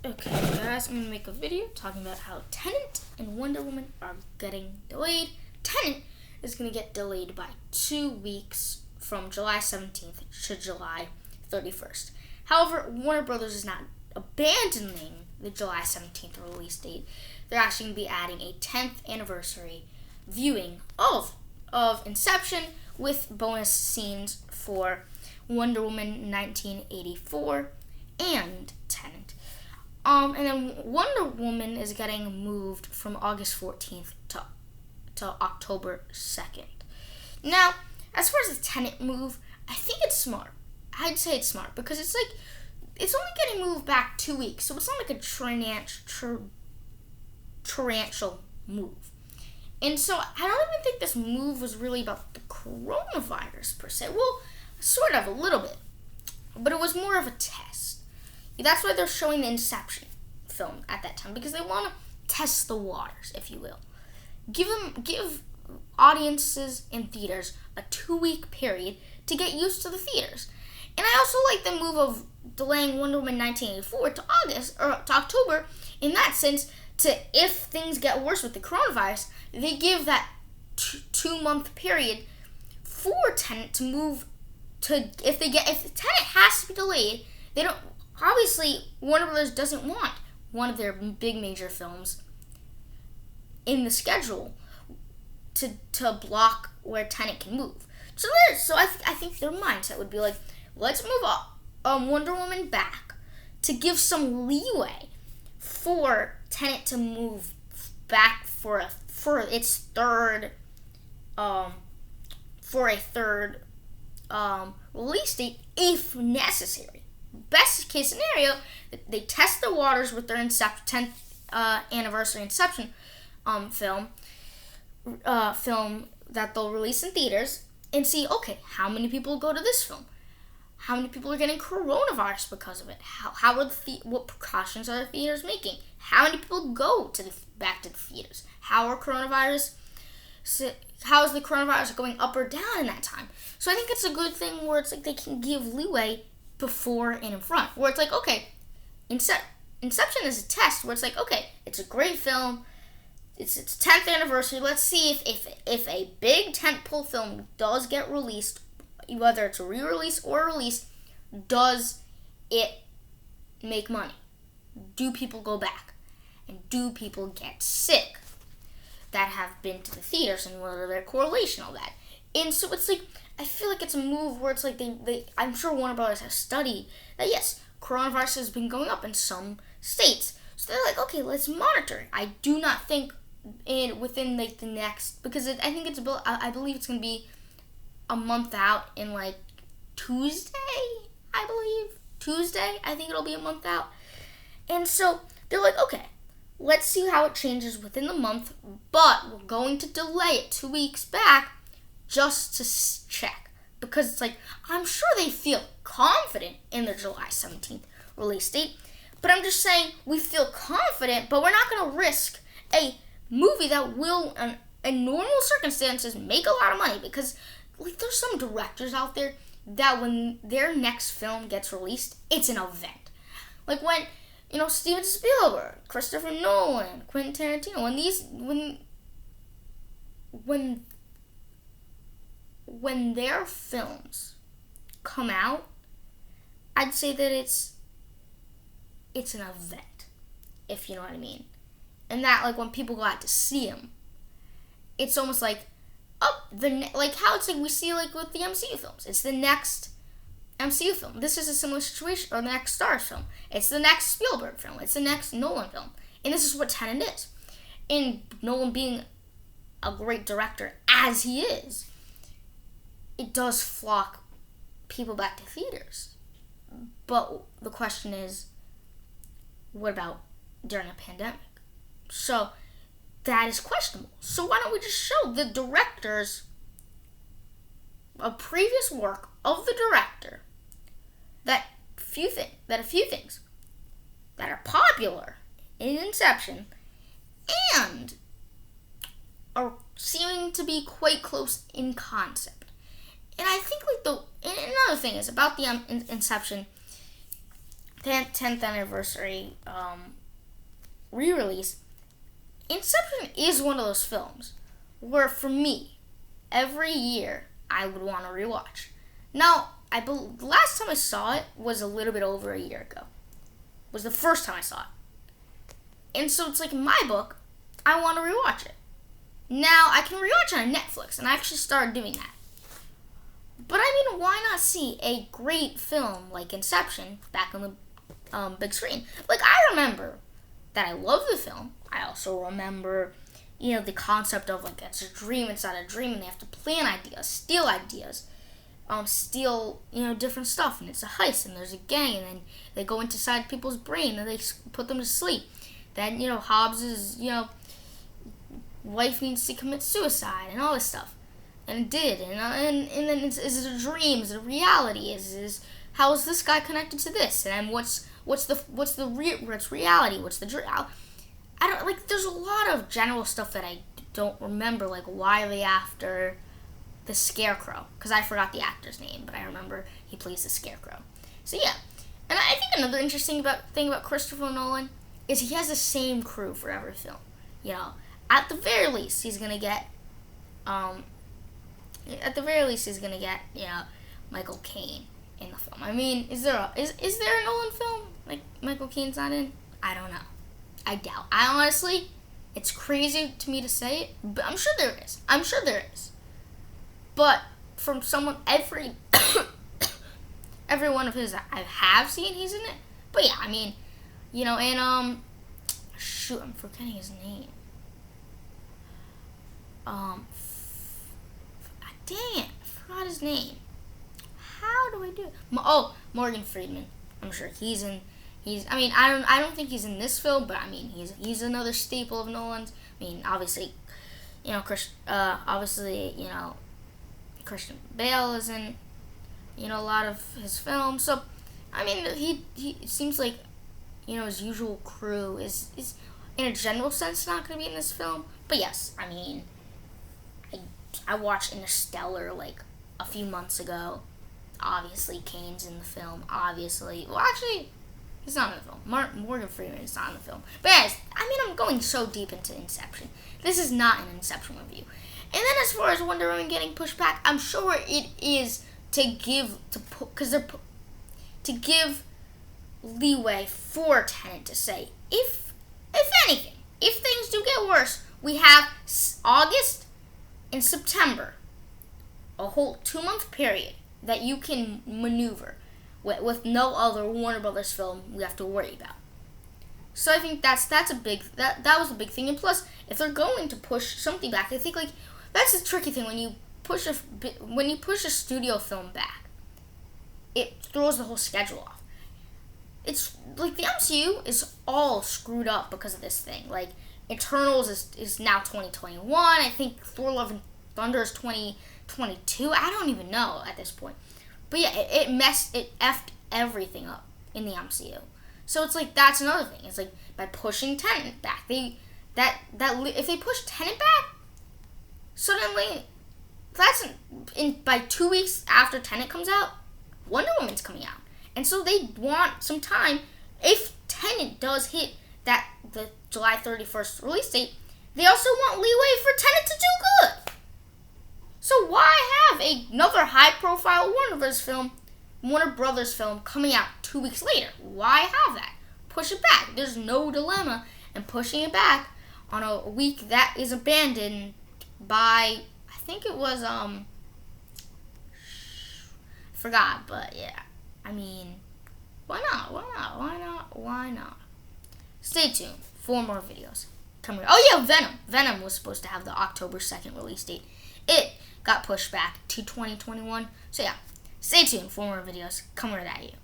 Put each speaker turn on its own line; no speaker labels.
Okay, guys, I'm gonna make a video talking about how Tenet and Wonder Woman are getting delayed. Tenet is gonna get delayed by 2 weeks from July 17th to July 31st. However, Warner Brothers is not abandoning the July 17th release date. They're actually gonna be adding a 10th anniversary viewing of Inception with bonus scenes for Wonder Woman 1984 and Tenet. And then Wonder Woman is getting moved from August 14th to October 2nd. Now, as far as the Tenet move, I think it's smart. I'd say it's smart because it's only getting moved back 2 weeks, so it's not like a torrential move. And so I don't even think this move was really about the coronavirus per se. Well, sort of a little bit, but it was more of a test. That's why they're showing the Inception film at that time, because they want to test the waters, if you will. Give audiences in theaters a 2-week period to get used to the theaters. And I also like the move of delaying Wonder Woman 1984 to October. In that sense, to if things get worse with the coronavirus, they give that 2-month period for Tenet to move to. If Tenet has to be delayed, they don't. Obviously, Warner Brothers doesn't want one of their big major films in the schedule to block where Tenet can move. So I think their mindset would be like, let's move Wonder Woman back to give some leeway for Tenet to move back for its third release date if necessary. Best case scenario, they test the waters with their 10th anniversary Inception film that they'll release in theaters and see, okay, how many people go to this film? How many people are getting coronavirus because of it? What precautions are the theaters making? How many people go back to the theaters? How is the coronavirus going up or down in that time? So I think it's a good thing where it's like they can give leeway before and in front, where it's like, okay, Inception is a test where it's like, okay, it's a great film, it's its 10th anniversary, let's see if a big tentpole film does get released, whether it's a re-release or a release, does it make money? Do people go back? And do people get sick that have been to the theaters, and what are their correlation, all that? And so it's like, I feel like it's a move where it's like I'm sure Warner Brothers has studied that, yes, coronavirus has been going up in some states. So they're like, okay, let's monitor it. I do not think within like the next, because I believe it's going to be a month out in like Tuesday, I think it'll be a month out. And so they're like, okay, let's see how it changes within the month, but we're going to delay it 2 weeks back just to check, because it's like, I'm sure they feel confident in their July 17th release date, but I'm just saying we feel confident, but we're not going to risk a movie that will, in normal circumstances, make a lot of money, because like there's some directors out there that when their next film gets released, it's an event. Like when, Steven Spielberg, Christopher Nolan, Quentin Tarantino, when their films come out, I'd say that it's an event, if you know what I mean. And that, like, when people go out to see them, it's almost like, like how it's like we see like with the MCU films. It's the next MCU film. This is a similar situation, or the next Star Wars film. It's the next Spielberg film. It's the next Nolan film. And this is what Tenet is. And Nolan being a great director as he is, it does flock people back to theaters. But the question is, what about during a pandemic? So that is questionable. So why don't we just show the directors a previous work of the director that a few things that are popular in Inception and are seeming to be quite close in concept. And I think like and another thing is about the Inception 10th anniversary re-release, Inception is one of those films where, for me, every year I would want to rewatch. Now, the last time I saw it was a little bit over a year ago. Was the first time I saw it. And so it's like, in my book, I want to rewatch it. Now, I can rewatch it on Netflix, and I actually started doing that. But I mean, why not see a great film like Inception back on the big screen? Like, I remember that I love the film. I also remember, the concept of, like, it's a dream inside a dream, and they have to plan ideas, steal, different stuff, and it's a heist, and there's a gang, and then they go inside people's brain, and they put them to sleep. Then, Hobbs's, wife needs to commit suicide, and all this stuff. And it did, and then is it a dream? Is it a reality? How is this guy connected to this? And what's reality? What's the dream? I don't, like, there's a lot of general stuff that I don't remember, like, why are they after the Scarecrow? Because I forgot the actor's name, but I remember he plays the Scarecrow. So yeah, and I think another interesting thing about Christopher Nolan is he has the same crew for every film. At the very least, he's gonna get, Michael Caine in the film. I mean, is there a Nolan film like Michael Caine's not in? I don't know. I doubt. It's crazy to me to say it, but I'm sure there is. But from someone, every one of his I have seen, he's in it. But yeah, I mean, and shoot, I'm forgetting his name. Dang it, I forgot his name. How do I do it? Morgan Freeman. I'm sure he's in. I don't think he's in this film, but I mean, he's another staple of Nolan's. I mean, obviously, Christian Bale is in, a lot of his films. So, I mean, he it seems like, his usual crew is in a general sense not going to be in this film. But yes, I mean, I watched Interstellar like a few months ago. Obviously, Caine's in the film. Obviously, well, actually, he's not in the film. Morgan Freeman is not in the film. But guys, I'm going so deep into Inception. This is not an Inception review. And then as far as Wonder Woman getting pushed back, I'm sure it is to give leeway for Tenet to say, if anything, if things do get worse, we have August and September, a whole 2-month period that you can maneuver with no other Warner Brothers film we have to worry about. So I think that was a big thing. And plus, if they're going to push something back, I think, like, that's the tricky thing when you push a studio film back. It throws the whole schedule off. It's like the MCU is all screwed up because of this thing. Like, Eternals is now 2021. I think Thor: Love and Thunder is 2022. I don't even know at this point. But yeah, it effed everything up in the MCU. So it's like, that's another thing. It's like, by pushing Tenet back, if they push Tenet back, suddenly by 2 weeks after Tenet comes out, Wonder Woman's coming out. And so they want some time. If Tenet does hit the July 31st release date, they also want leeway for Tenet to do good. So why have another high-profile Warner Brothers film coming out 2 weeks later? Why have that? Push it back. There's no dilemma in pushing it back on a week that is abandoned by, I think it was, forgot, but yeah. I mean, why not? Stay tuned for more videos. Oh yeah, Venom. Venom was supposed to have the October 2nd release date. It got pushed back to 2021. So yeah, stay tuned for more videos coming right at you.